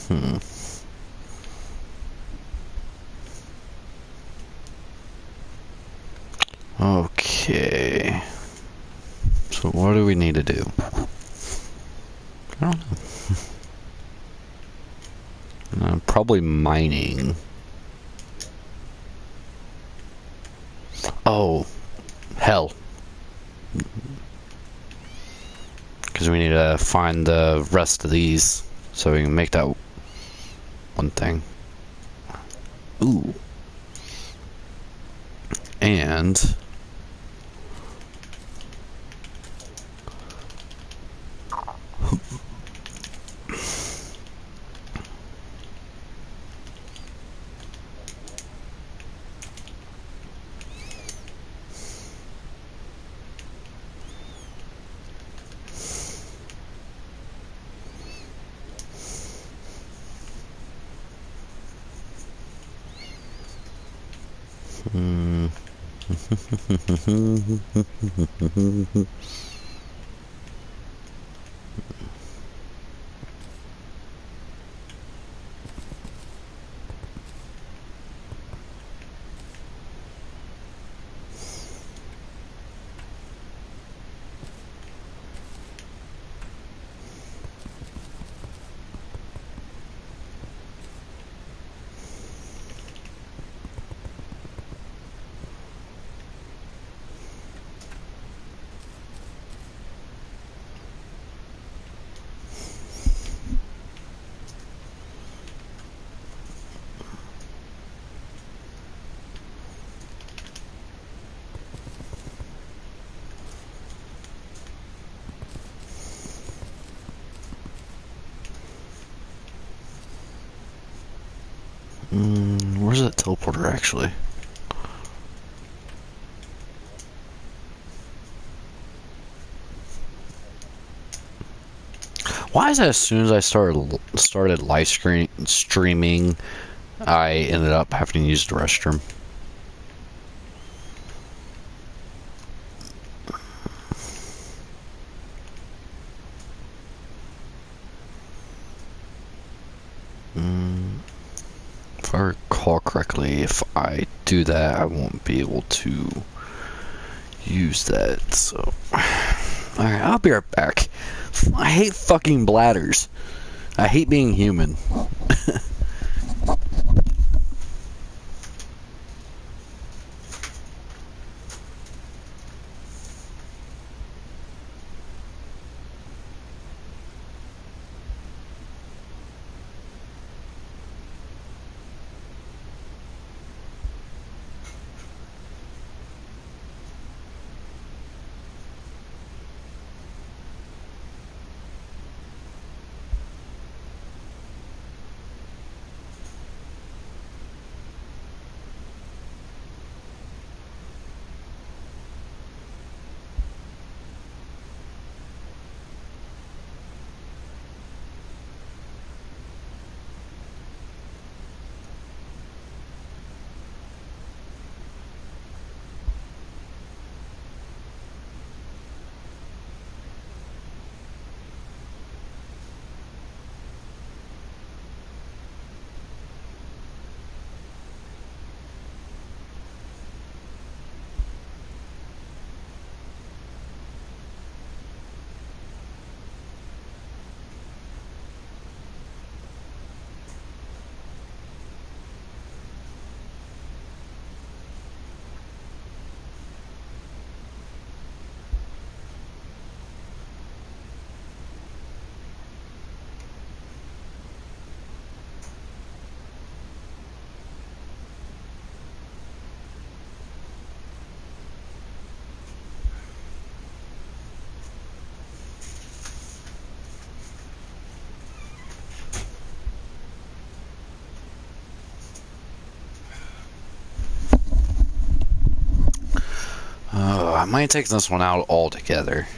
Hmm. Okay. So what do we need to do? I don't know. Probably mining. Oh, hell. Because we need to find the rest of these so we can make that one thing. Ooh. And hmm. Where's that teleporter actually? Why is it as soon as I started live streaming, I ended up having to use the restroom? If I recall correctly, if I do that, I won't be able to use that. So, alright, I'll be right back. I hate fucking bladders. I hate being human. I might take this one out altogether.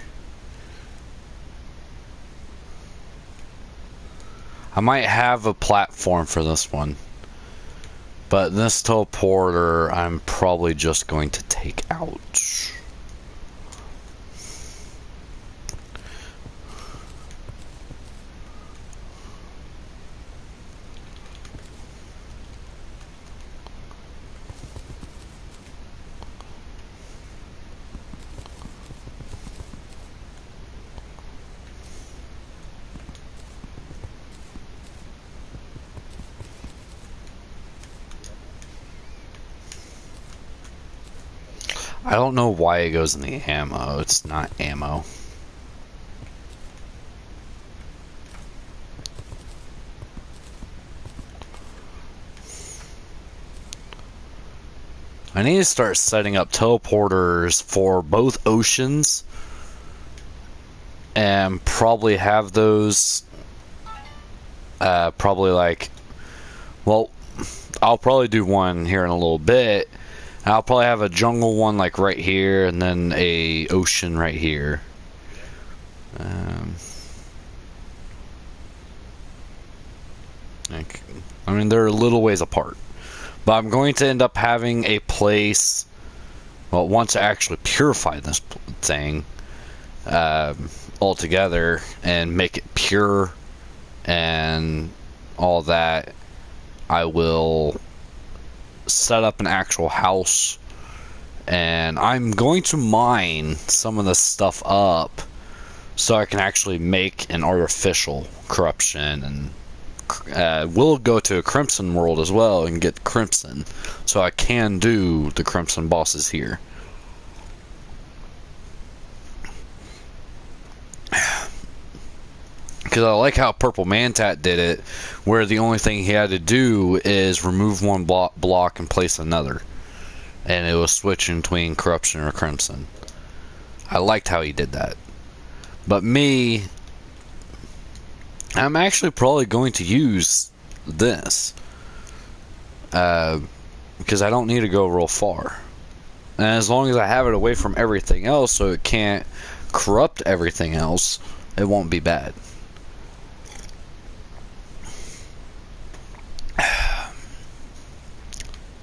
I might have a platform for this one. But this teleporter, I'm probably just going to take out. I don't know why it goes in the ammo. It's not ammo. I need to start setting up teleporters for both oceans and probably have those probably like, well, I'll probably do one here in a little bit. I'll probably have a jungle one like right here and then a ocean right here. I mean, they're a little ways apart. But I'm going to end up having a place, well, once I actually purify this thing altogether and make it pure and all that, I will set up an actual house. And I'm going to mine some of this stuff up so I can actually make an artificial corruption, and we'll go to a Crimson world as well and get Crimson, so I can do the Crimson bosses here. Because I like how Purple Mantat did it, where the only thing he had to do is remove one block and place another, and it was switching between Corruption or Crimson. I liked how he did that. But me, I'm actually probably going to use this because I don't need to go real far, and as long as I have it away from everything else so it can't corrupt everything else, it won't be bad.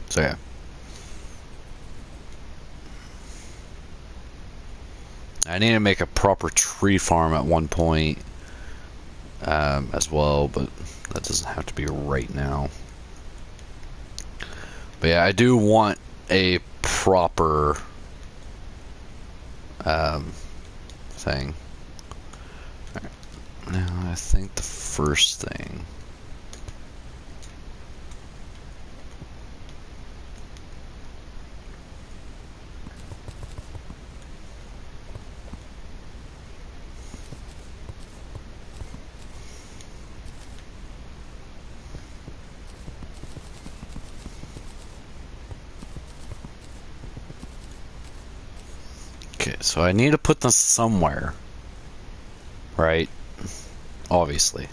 So yeah, I need to make a proper tree farm at one point as well, but that doesn't have to be right now. But yeah, I do want a proper thing. Right. Now I think the first thing, okay, so I need to put this somewhere, right? Obviously.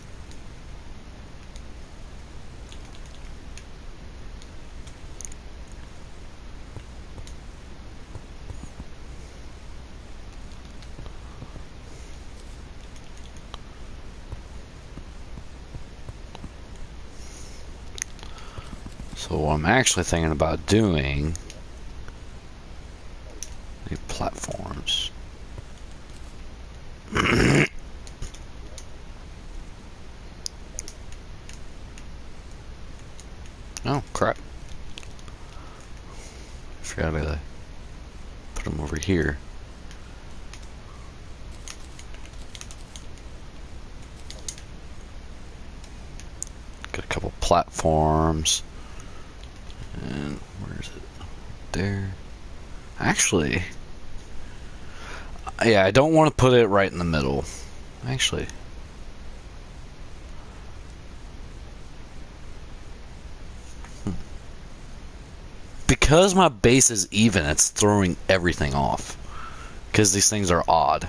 So what I'm actually thinking about doing, the platforms. Oh crap! I forgot to put them over here. Got a couple platforms. And where is it? There. Actually, yeah, I don't want to put it right in the middle. Actually, because my base is even, it's throwing everything off. Because these things are odd.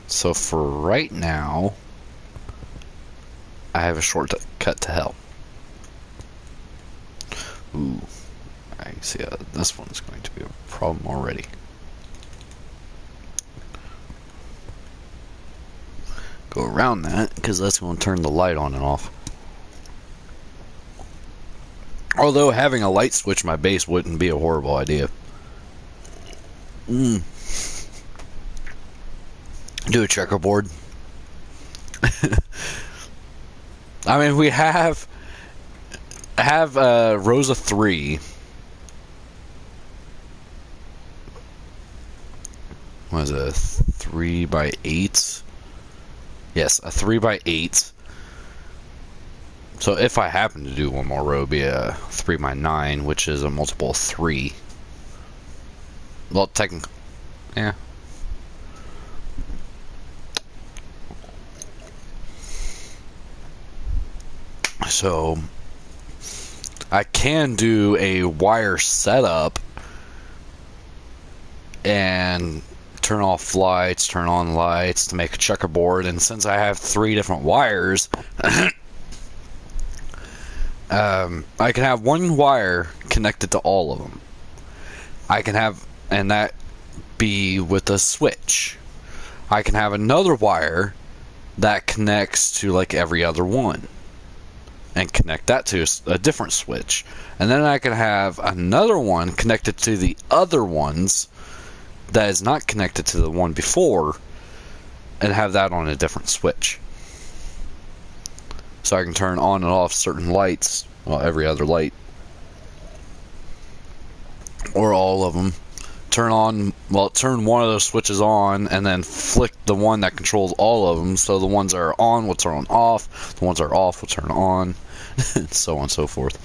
So for right now, I have a shortcut to hell. Ooh, I see this one's going to be a problem already. Go around that, because that's going to turn the light on and off. Although having a light switch in my base wouldn't be a horrible idea. Do a checkerboard. I mean, we have rows of 3. What is it? 3 by 8? Yes, a 3 by 8. So if I happen to do one more row, it'd be a 3 by 9, which is a multiple of 3. Well, technically, yeah. So I can do a wire setup and turn off lights, turn on lights to make a checkerboard. And since I have 3 different wires, I can have one wire connected to all of them. I can have, and that be with a switch. I can have another wire that connects to like every other one and connect that to a different switch. And then I can have another one connected to the other ones that is not connected to the one before and have that on a different switch. So I can turn on and off certain lights, well, every other light, or all of them. Turn one of those switches on and then flick the one that controls all of them, so the ones that are on will turn off, the ones that are off will turn on, and so on and so forth.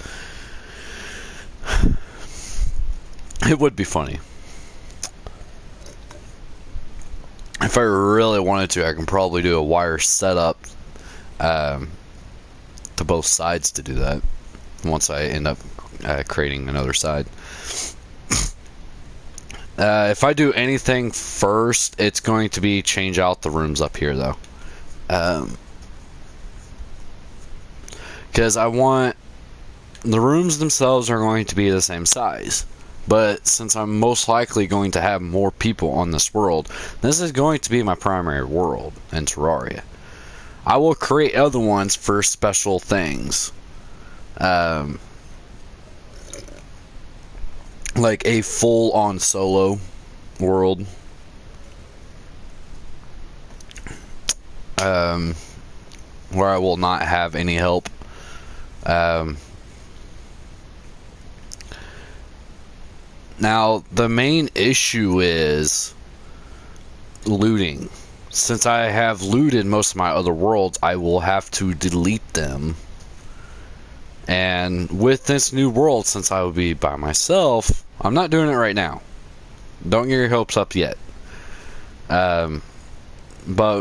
It would be funny. If I really wanted to, I can probably do a wire setup to both sides to do that once I end up creating another side. If I do anything first, it's going to be change out the rooms up here, though. Because I want the rooms themselves are going to be the same size. But since I'm most likely going to have more people on this world, this is going to be my primary world in Terraria. I will create other ones for special things. Like a full-on solo world. Where I will not have any help. Now, the main issue is looting. Since I have looted most of my other worlds, I will have to delete them. And with this new world, since I will be by myself, I'm not doing it right now. Don't get your hopes up yet. But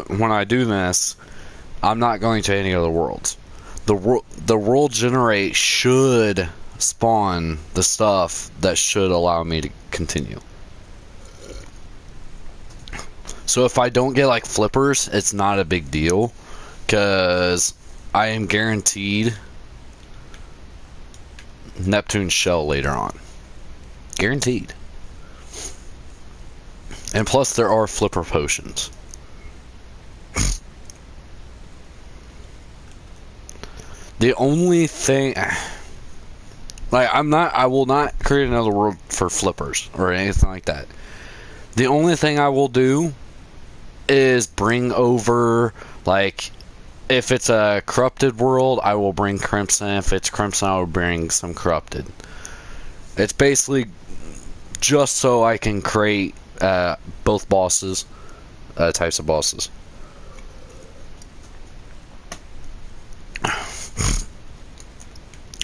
when I do this, I'm not going to any other worlds. The world generate should spawn the stuff that should allow me to continue. So if I don't get like flippers, it's not a big deal, because I am guaranteed Neptune's shell later on. Guaranteed. And plus there are flipper potions. The only thing, like, I will not create another world for flippers or anything like that. The only thing I will do is bring over, like, if it's a corrupted world, I will bring Crimson. If it's Crimson, I will bring some corrupted. It's basically just so I can create both bosses, types of bosses.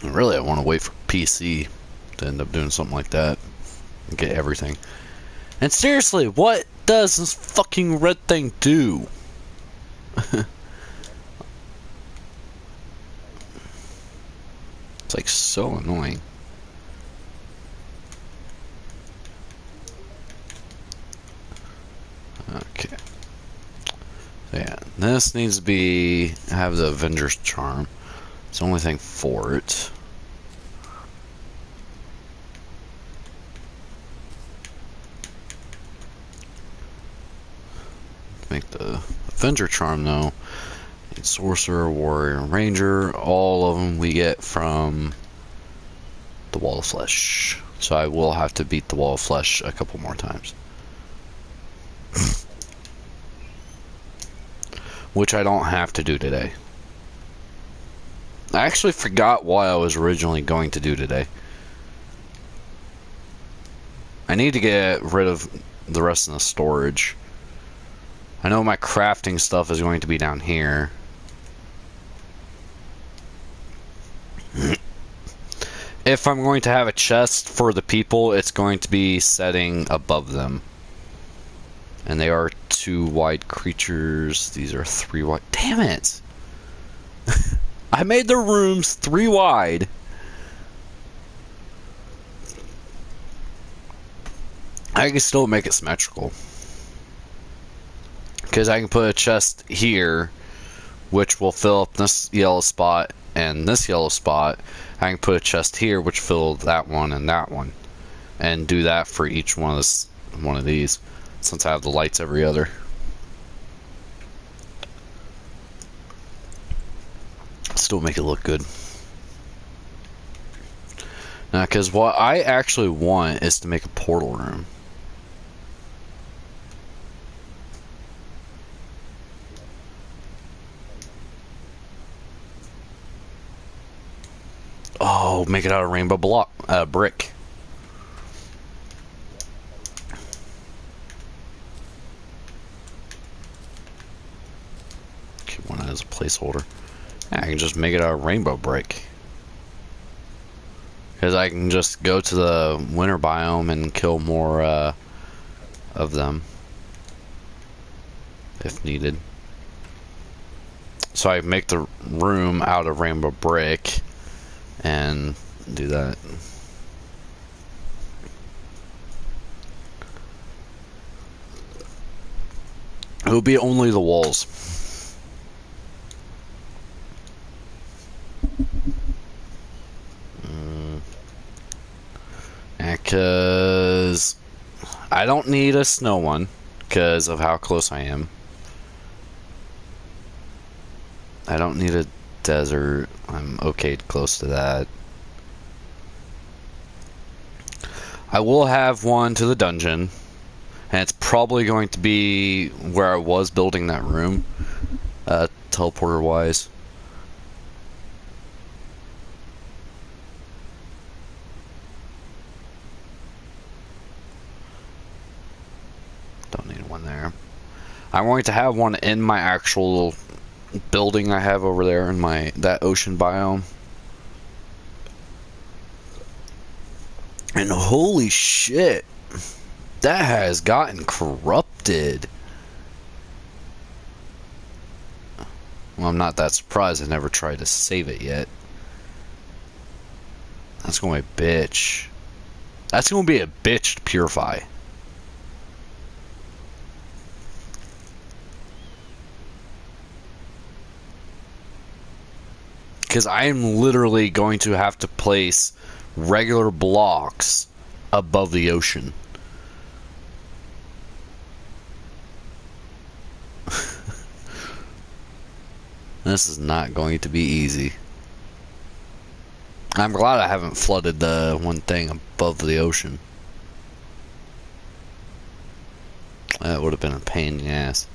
Really, I want to wait for PC to end up doing something like that and get everything. And seriously, what does this fucking red thing do? It's like so annoying. Okay. So yeah, this needs to have the Avenger's Charm. It's the only thing for it. Make the Avenger Charm though. Sorcerer, Warrior, Ranger, all of them we get from the Wall of Flesh. So I will have to beat the Wall of Flesh a couple more times. which I don't have to do today. I actually forgot what I was originally going to do today. I need to get rid of the rest of the storage. I know my crafting stuff is going to be down here. If I'm going to have a chest for the people, it's going to be setting above them. And they are 2 wide creatures. These are 3 wide. Damn it! I made the rooms 3 wide. I can still make it symmetrical. Because I can put a chest here, which will fill up this yellow spot and this yellow spot. I can put a chest here, which fill that one and that one. And do that for each one of these. Since I have the lights every other. Still make it look good. Now, because what I actually want is to make a portal room. Oh, make it out of rainbow brick. Keep one as a placeholder. Yeah, I can just make it out of rainbow brick. Because I can just go to the winter biome and kill more of them. If needed. So I make the room out of rainbow brick. And do that. It will be only the walls. Because I don't need a snow one because of how close I am. I don't need a desert. I'm okay close to that. I will have one to the dungeon, and it's probably going to be where I was building that room, teleporter wise. Don't need one there. I'm going to have one in my actual building I have over there in that ocean biome. And holy shit, that has gotten corrupted. Well, I'm not that surprised. I never tried to save it yet. That's going to be a bitch. That's going to be a bitch to purify. Because I am literally going to have to place regular blocks above the ocean. This is not going to be easy. I'm glad I haven't flooded the one thing above the ocean. That would have been a pain in the ass.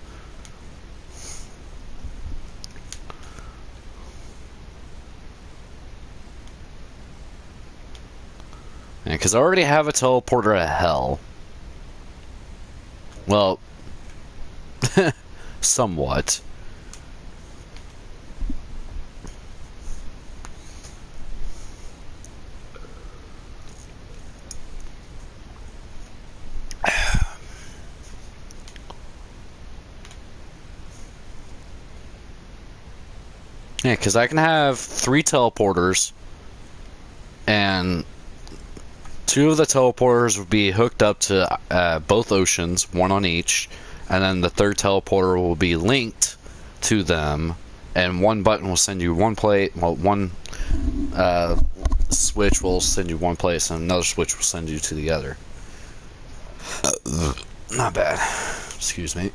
Because I already have a teleporter to hell. Well, somewhat. Yeah, because I can have 3 teleporters, and 2 of the teleporters would be hooked up to both oceans, one on each, and then the 3rd teleporter will be linked to them, and one button will send you one place, well, one switch will send you one place, and another switch will send you to the other. Not bad. Excuse me.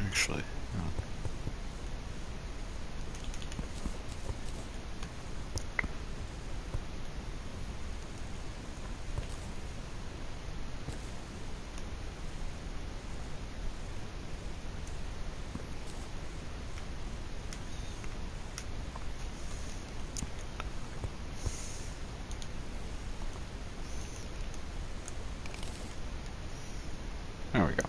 Actually, no. There we go.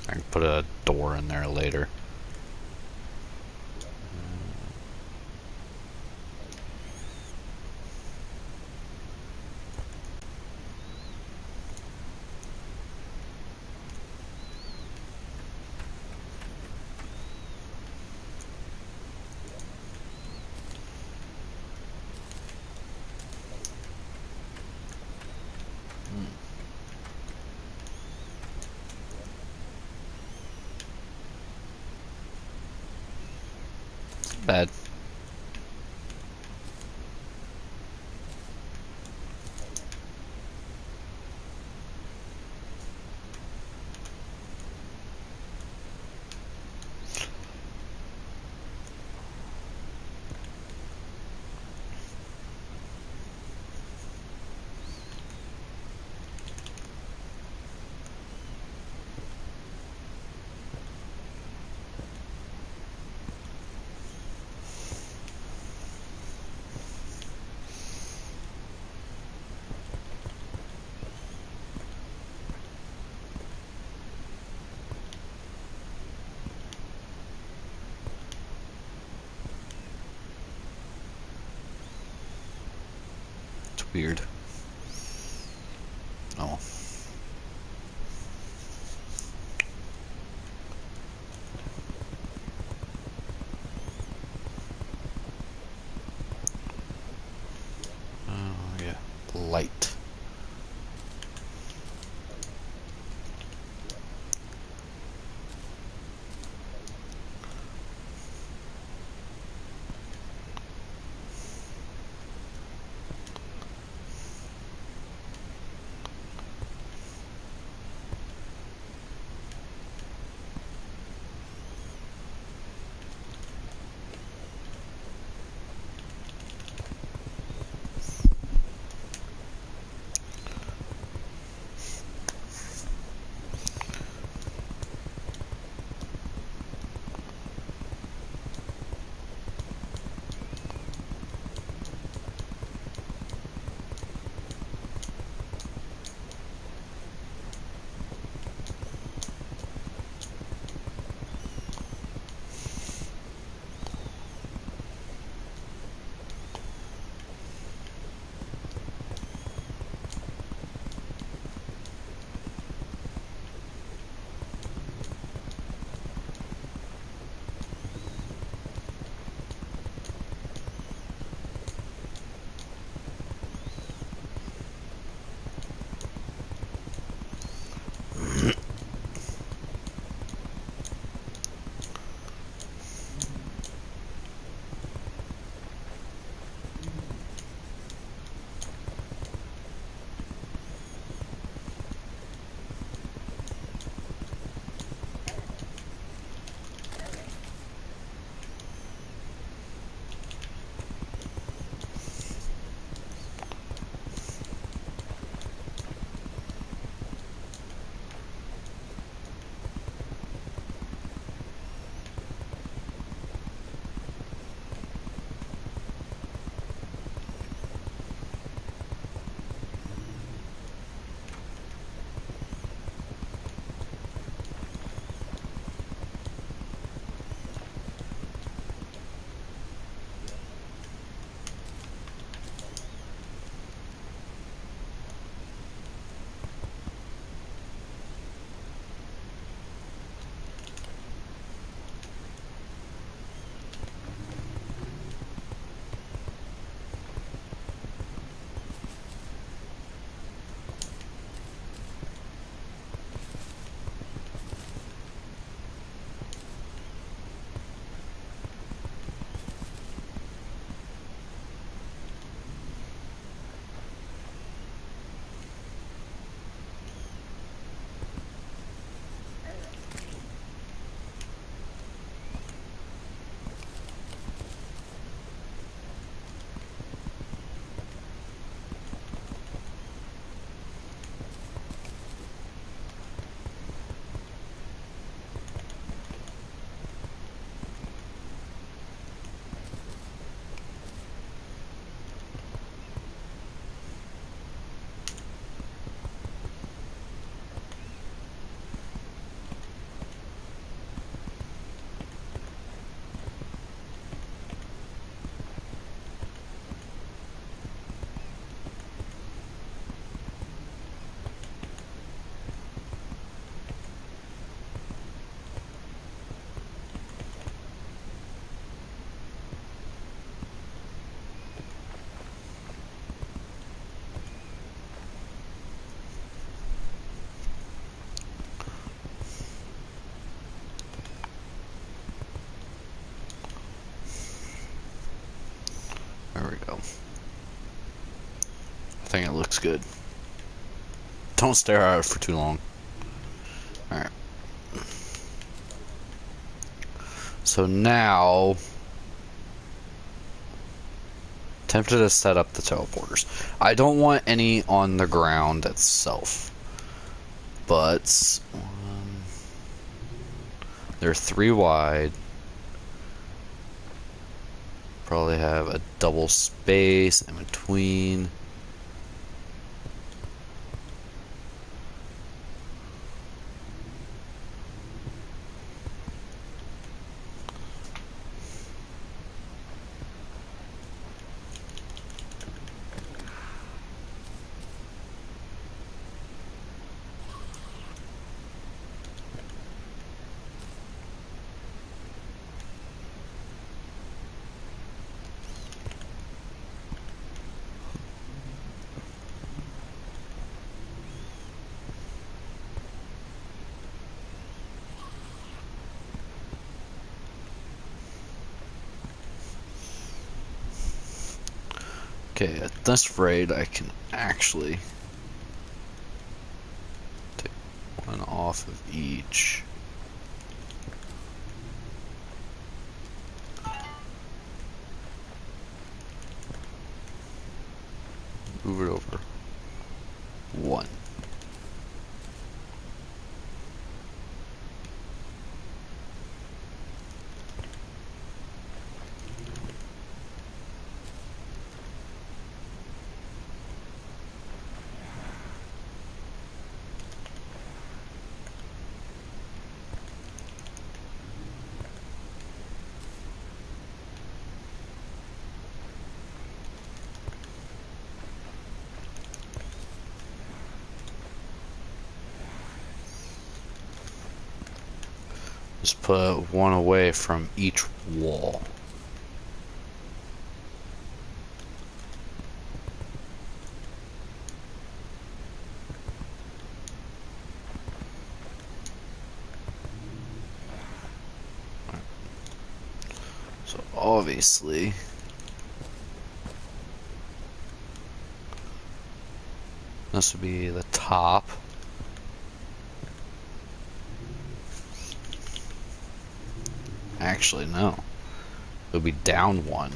I can put a door in there later. Bad. Weird. Oh. Oh, yeah. Light. There we go. I think it looks good. Don't stare at it for too long. Alright. So now, tempted to set up the teleporters. I don't want any on the ground itself, but they're 3 wide. Probably have a double space in between. Okay, at this rate, I can actually take one off of each. Move it over. One. Just put one away from each wall. So obviously, this would be the top. Actually, no. It would be down one.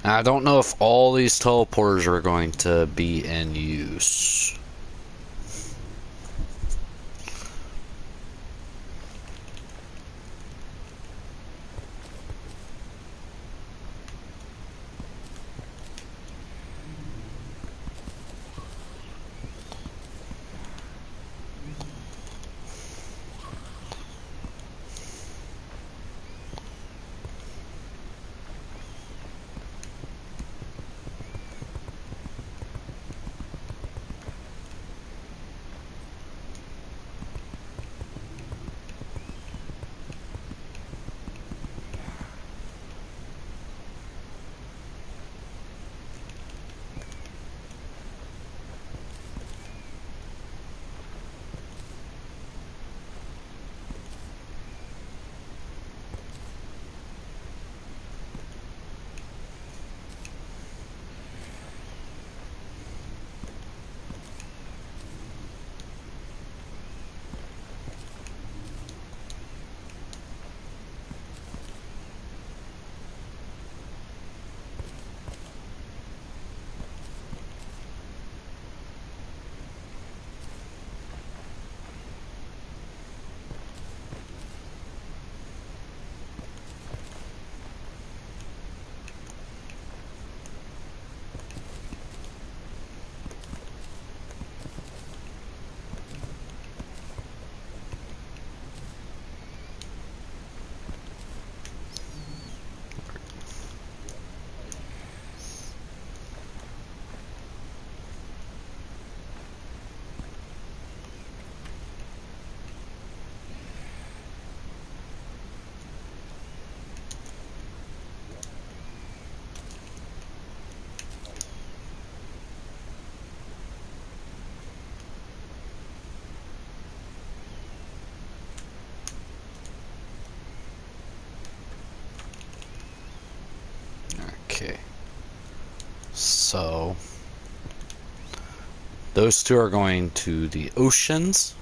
I don't know if all these teleporters are going to be in use. Okay. So Those two are going to the oceans.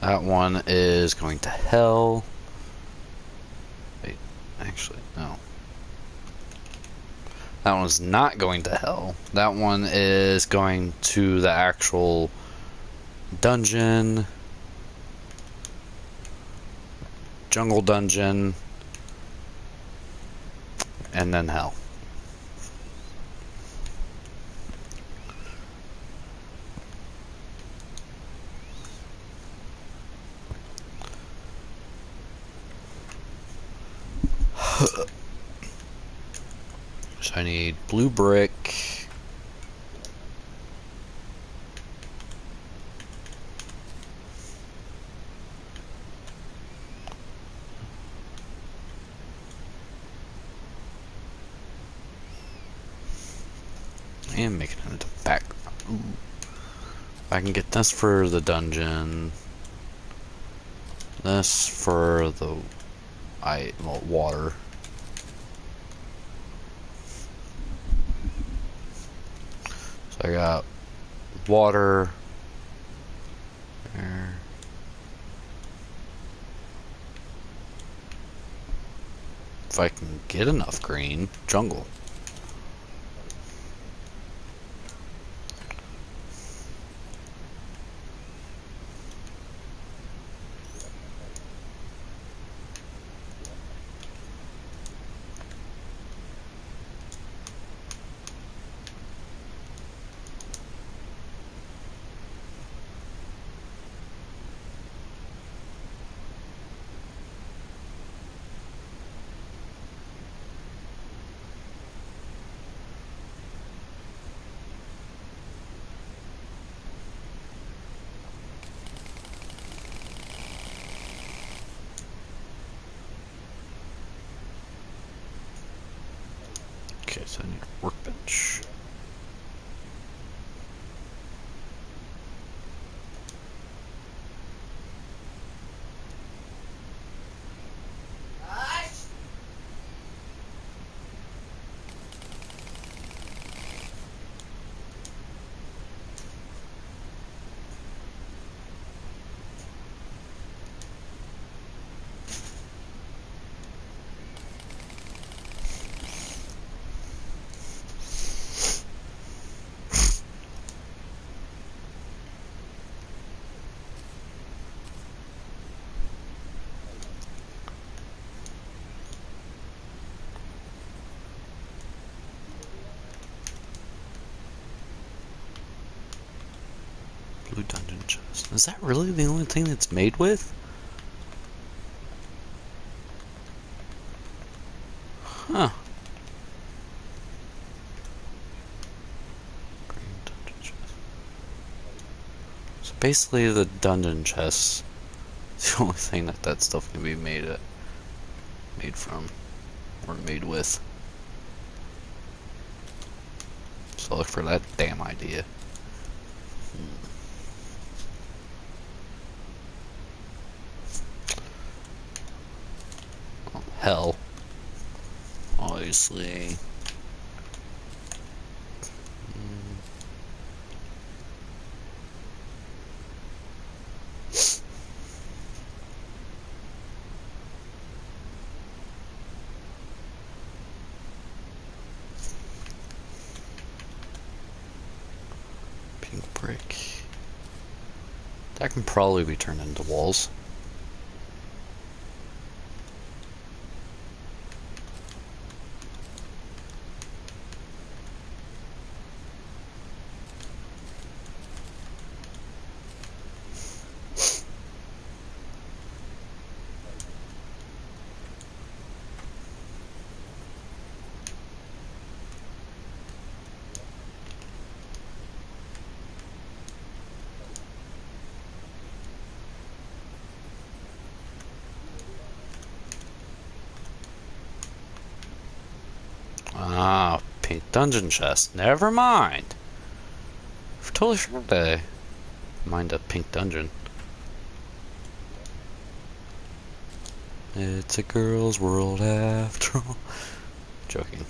That one is going to hell. Wait, actually, no. That one's not going to hell. That one is going to the actual dungeon. Jungle dungeon. And then hell. So I need blue brick. And make it into background. Ooh. I can get this for the dungeon. This for the water. So I got water there. If I can get enough green, jungle. Okay, so I need a workbench. Blue dungeon chest. Is that really the only thing it's made with? Huh. Green dungeon chest. So basically the dungeon chest is the only thing that stuff can be made from. Or made with. So look for that damn idea. Hell. Obviously. Pink brick. That can probably be turned into walls. Ah, pink dungeon chest. Never mind. I totally forgot to mind a pink dungeon. It's a girl's world after all. Joking.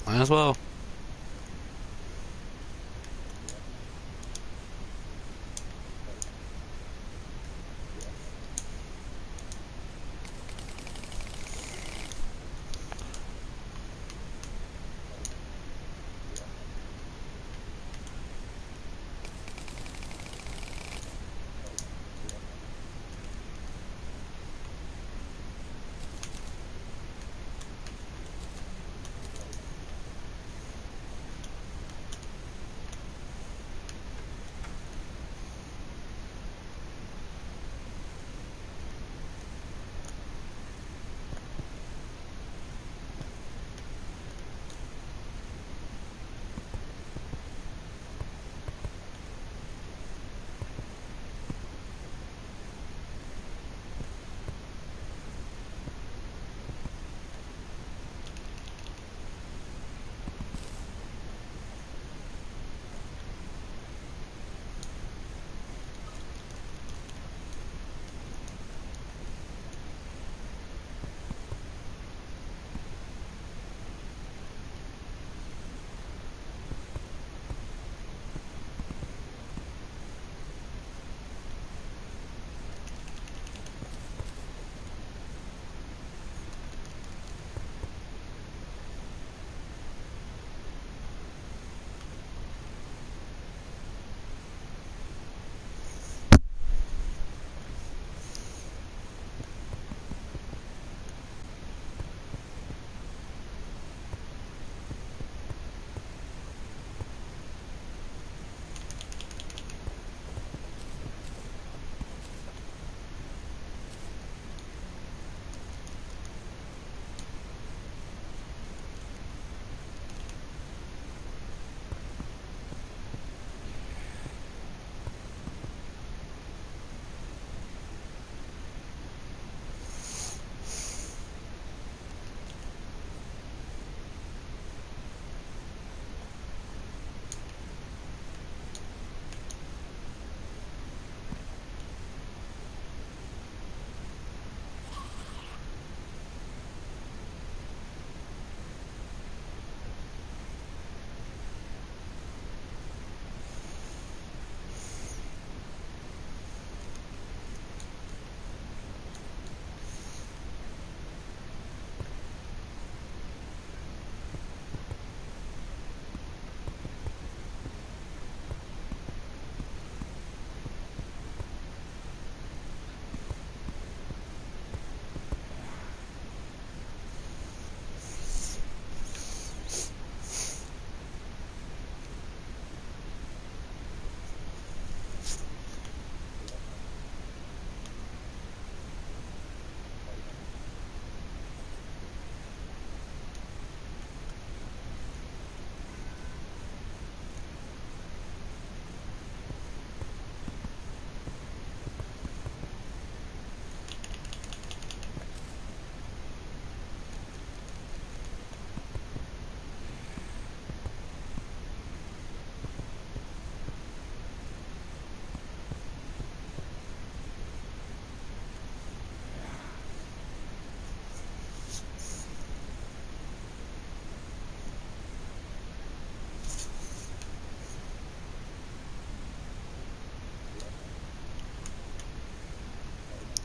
Might as well.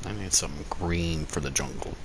I need some green for the jungle.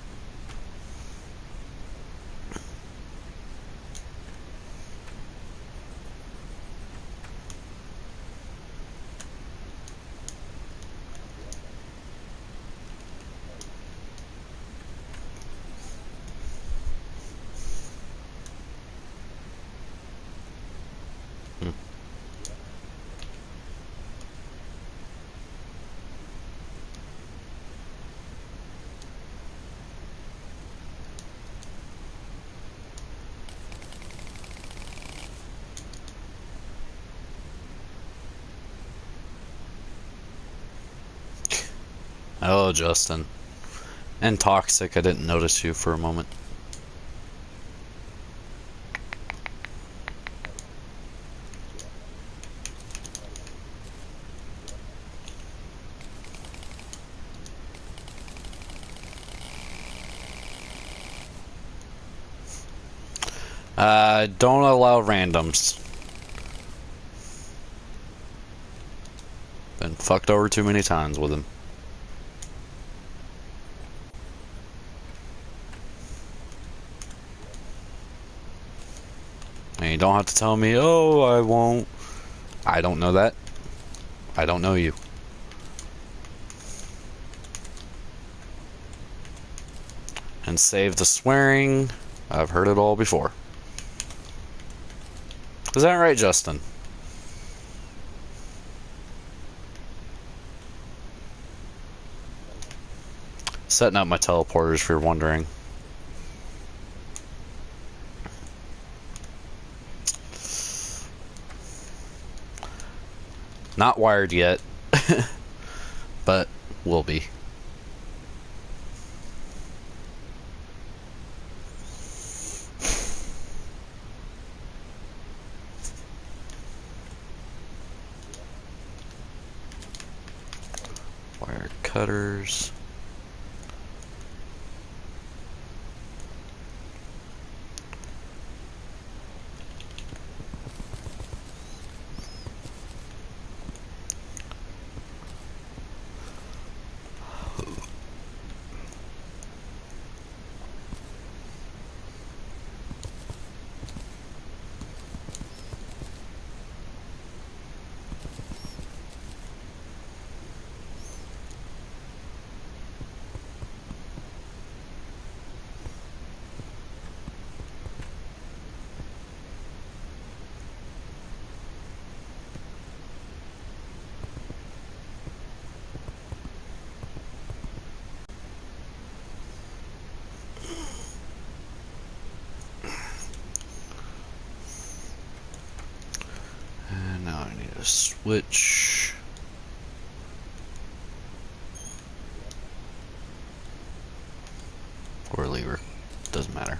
Hello, Justin. And Toxic, I didn't notice you for a moment. Don't allow randoms. Been fucked over too many times with him. And you don't have to tell me, oh, I won't. I don't know that. I don't know you. And save the swearing. I've heard it all before. Is that right, Justin? Setting up my teleporters if you're wondering. Not wired yet, but will be. Wire cutters. And now I need a switch. Or a lever. Doesn't matter.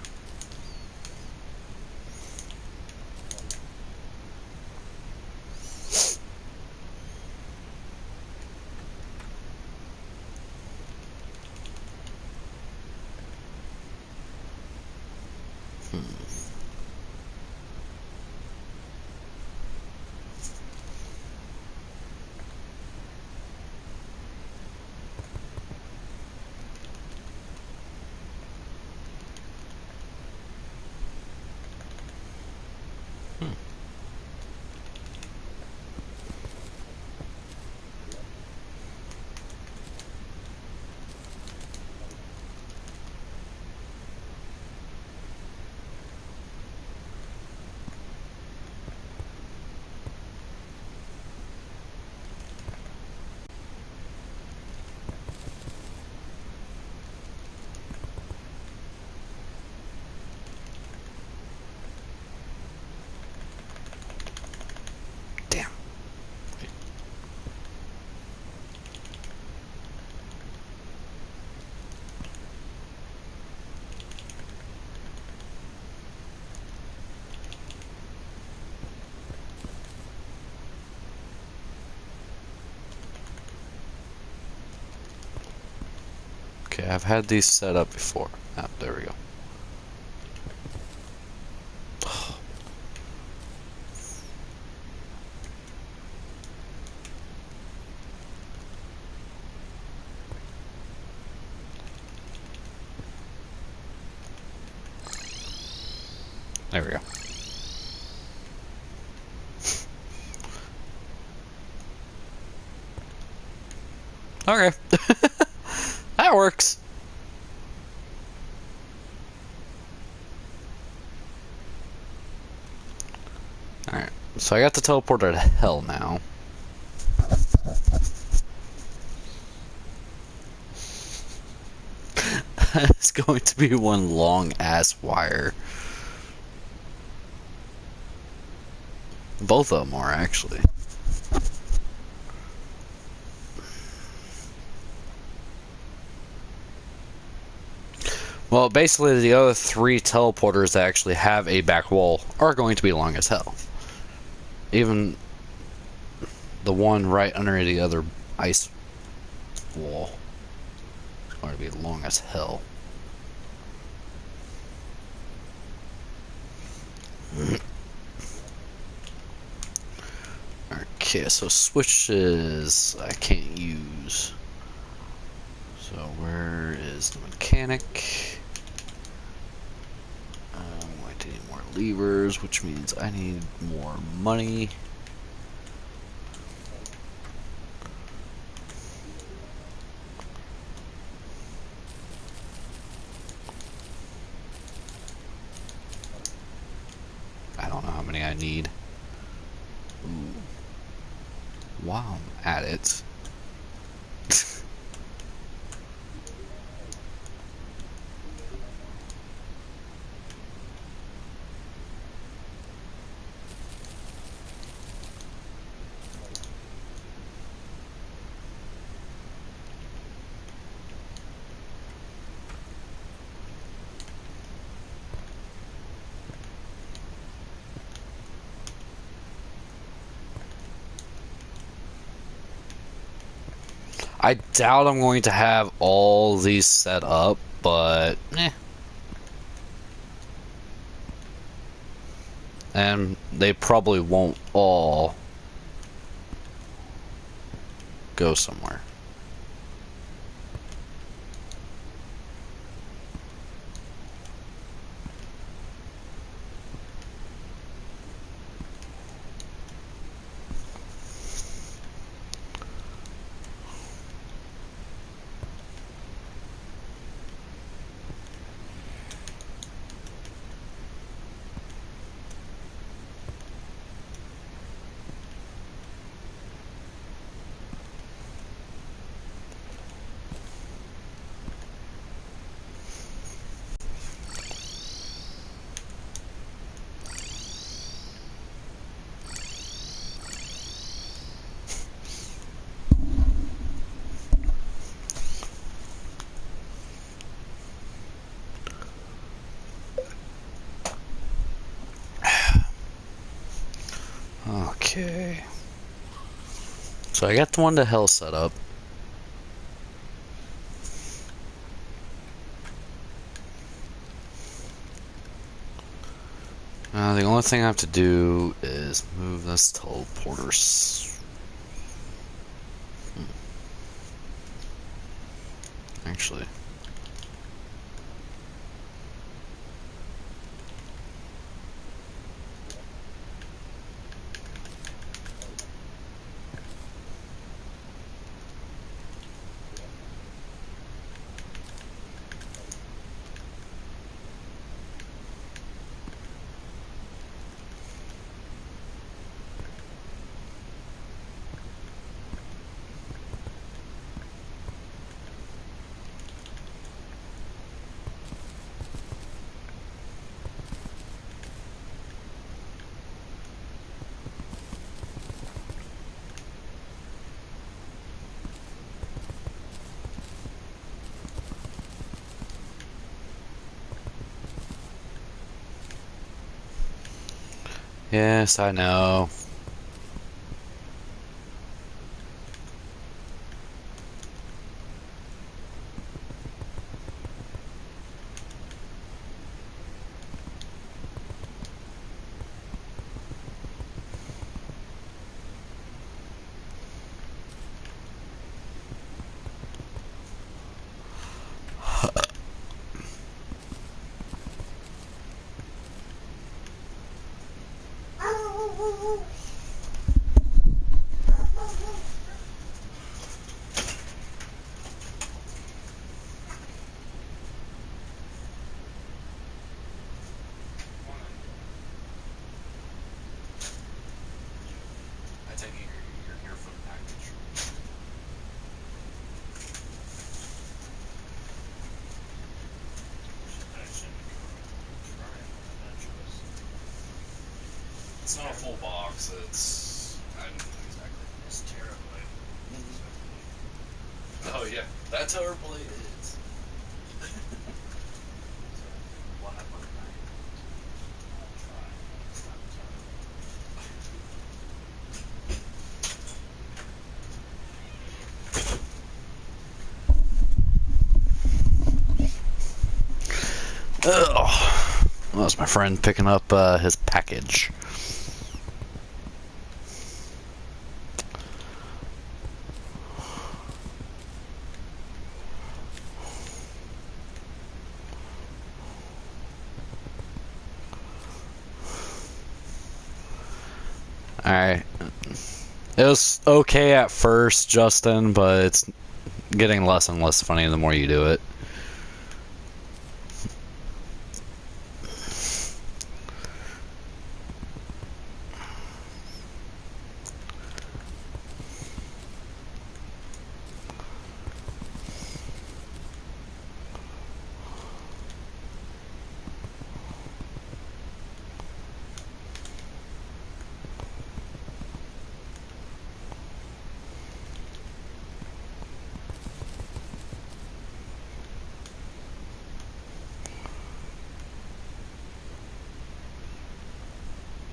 Damn. Okay, I've had these set up before. Ah, there we go. There we go. Okay. That works. Alright, so I got the teleporter to hell now. It's going to be one long ass wire. Both of them are actually. Well, basically, the other three teleporters that actually have a back wall are going to be long as hell. Even the one right under the other ice wall is going to be long as hell. Okay, so switches I can't use. So where is the mechanic? I'm going to need more levers, which means I need more money. I don't know how many I need. Ooh. While I'm at it. I doubt I'm going to have all these set up, but eh. And they probably won't all go somewhere. Okay. So I got the one to hell set up. The only thing I have to do is move this teleporter. Actually. Yes, I know. I take it you're here for the package. It's not a full box, it's... I don't know exactly. It's Terraria. Oh yeah, that's how her blade is. Ugh. That was my friend picking up his package. Alright. It was okay at first, Justin, but it's getting less and less funny the more you do it.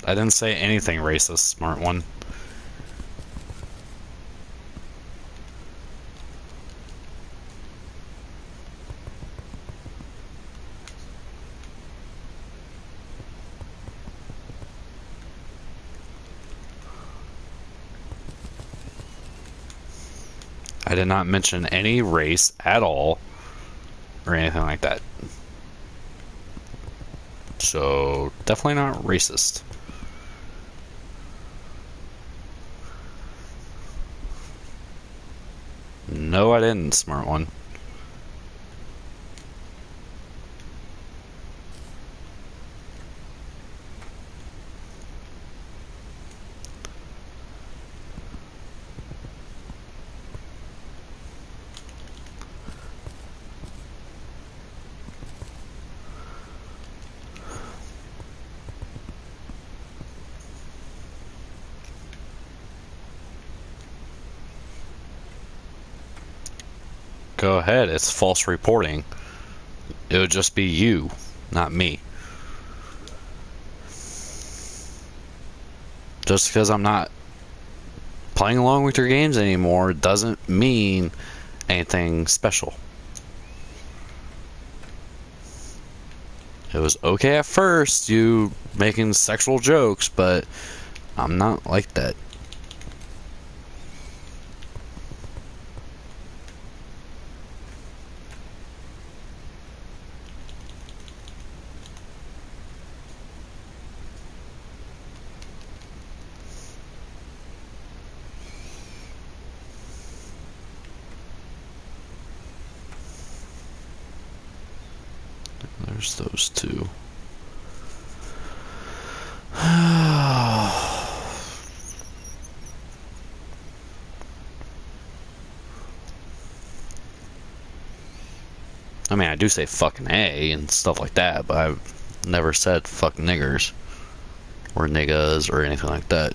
I didn't say anything racist, smart one. I did not mention any race at all or anything like that. So, definitely not racist. No, I didn't, smart one. Go ahead, it's false reporting. It would just be you, not me. Just because I'm not playing along with your games anymore doesn't mean anything special. It was okay at first, you making sexual jokes, but I'm not like that. There's those two. I mean, I do say fucking A and stuff like that, but I've never said fuck niggers or niggas or anything like that.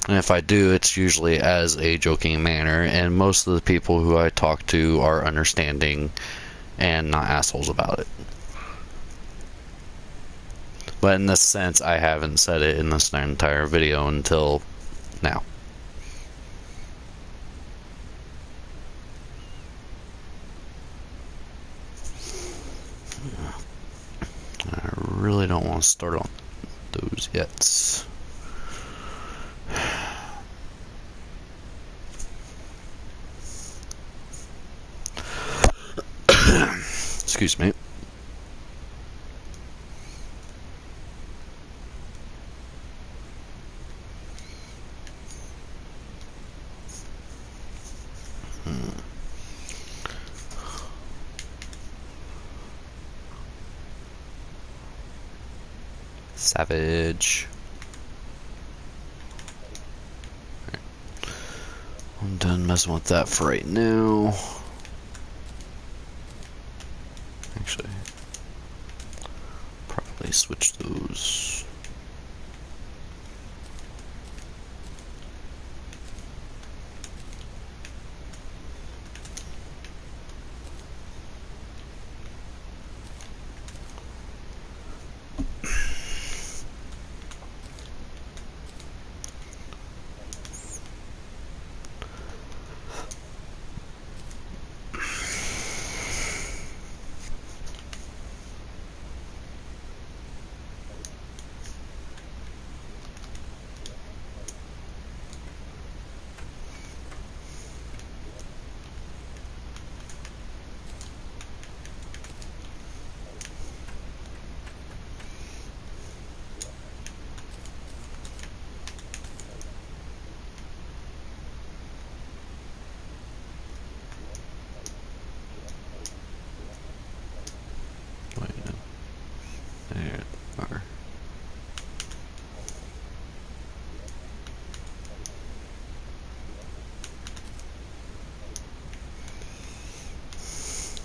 And if I do, it's usually as a joking manner, and most of the people who I talk to are understanding and not assholes about it. But in this sense, I haven't said it in this entire video until now. I really don't want to start on those yet. Excuse me. Savage. I'm done messing with that for right now. Actually, probably switch those.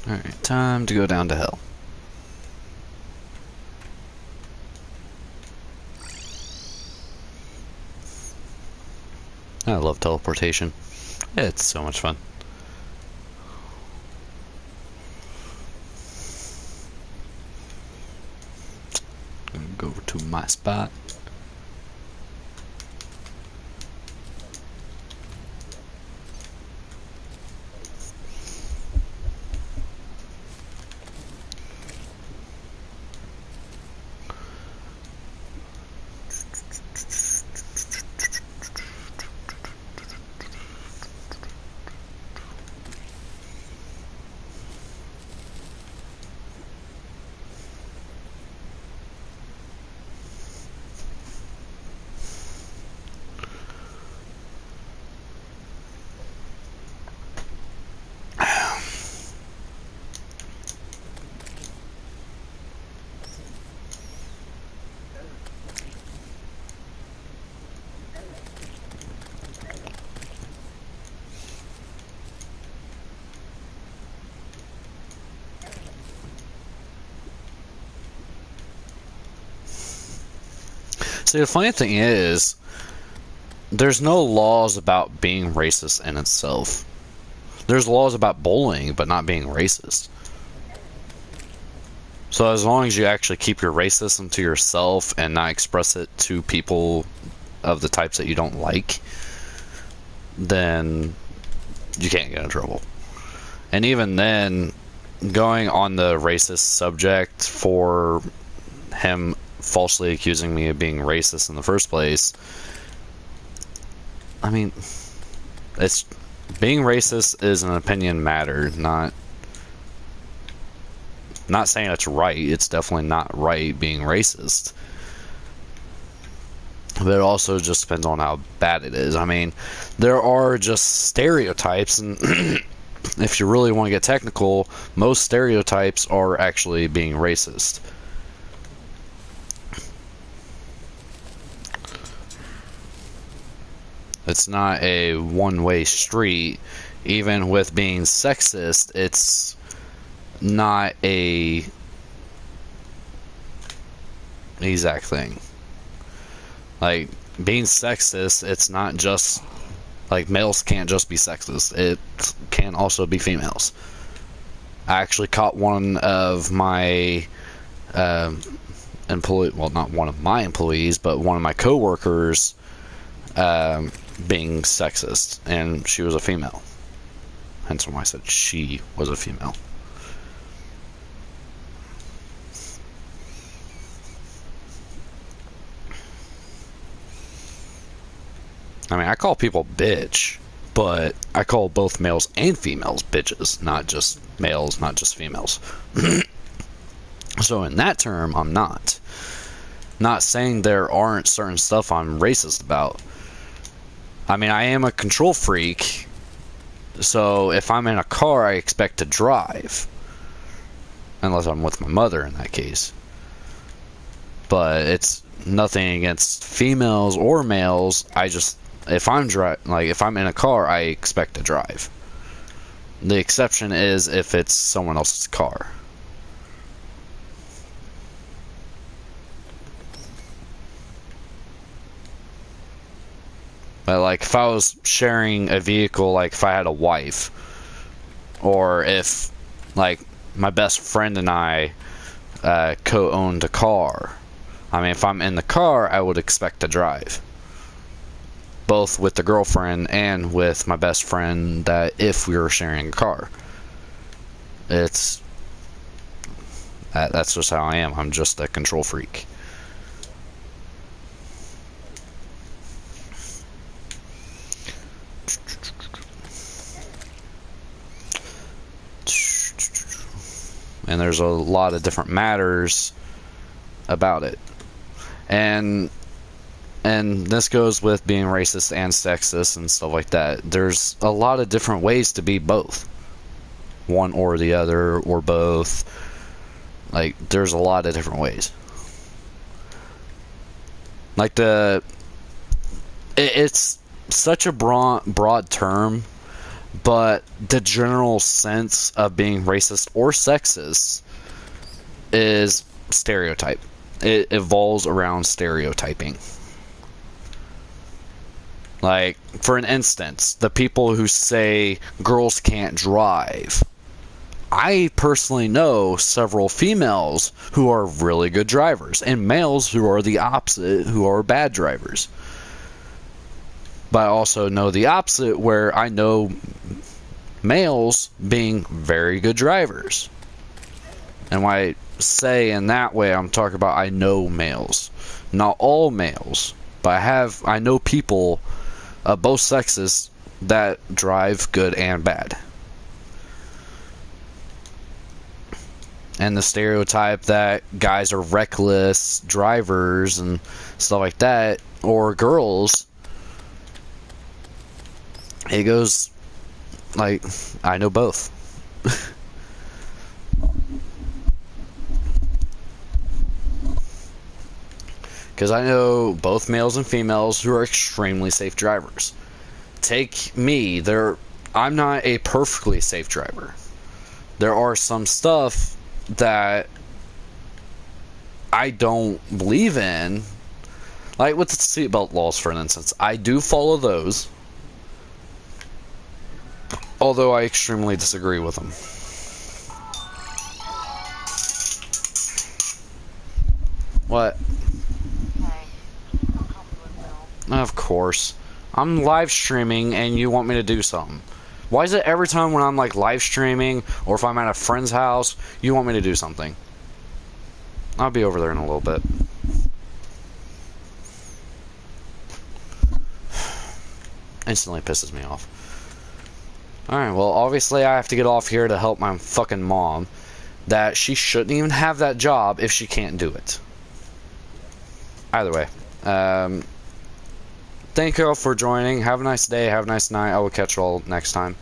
Alright, time to go down to hell. I love teleportation. It's so much fun. I'm gonna go over to my spot. See, the funny thing is, there's no laws about being racist in itself. There's laws about bullying, but not being racist. So as long as you actually keep your racism to yourself and not express it to people of the types that you don't like, then you can't get in trouble. And even then, going on the racist subject for him falsely accusing me of being racist in the first place, I mean, it's being racist is an opinion matter, not saying it's right. It's definitely not right being racist, but it also just depends on how bad it is. I mean, there are just stereotypes, and if you really want to get technical, most stereotypes are actually being racist. It's not a one-way street. Even with being sexist, it's not a exact thing. Like, being sexist, it's not just like males can't just be sexist. It can also be females. I actually caught one of my employee, well, not one of my employees, but one of my coworkers being sexist, and she was a female. Hence why I said she was a female. I mean, I call people bitch, but I call both males and females bitches, not just males, not just females. So in that term, I'm not saying there aren't certain stuff I'm racist about. I mean, I am a control freak, so if I'm in a car, I expect to drive. Unless I'm with my mother in that case. But it's nothing against females or males. I just, if I'm in a car, I expect to drive. The exception is if it's someone else's car. But like, if I was sharing a vehicle, like if I had a wife, or if like my best friend and I co-owned a car, I mean, if I'm in the car, I would expect to drive, both with the girlfriend and with my best friend. That if we were sharing a car, that's just how I am. I'm just a control freak. And there's a lot of different matters about it. And this goes with being racist and sexist and stuff like that. There's a lot of different ways to be both. One or the other, or both. Like, there's a lot of different ways. Like, it's such a broad term, but the general sense of being racist or sexist is stereotype. It evolves around stereotyping. Like, for an instance, the people who say girls can't drive. I personally know several females who are really good drivers, and males who are the opposite, who are bad drivers. But I also know the opposite, where I know males being very good drivers. And when I say in that way, I'm talking about I know males. Not all males, but I know people of both sexes that drive good and bad. And the stereotype that guys are reckless drivers and stuff like that, or girls, it goes like, I know both. Because I know both males and females who are extremely safe drivers. Take me, I'm not a perfectly safe driver. There are some stuff that I don't believe in, like with the seatbelt laws, for instance. I do follow those, although I extremely disagree with them. What? Of course. I'm live streaming and you want me to do something. Why is it every time when I'm like live streaming or if I'm at a friend's house, you want me to do something? I'll be over there in a little bit. Instantly pisses me off. Alright, well, obviously I have to get off here to help my fucking mom. That she shouldn't even have that job if she can't do it. Either way. Thank you all for joining. Have a nice day. Have a nice night. I will catch you all next time.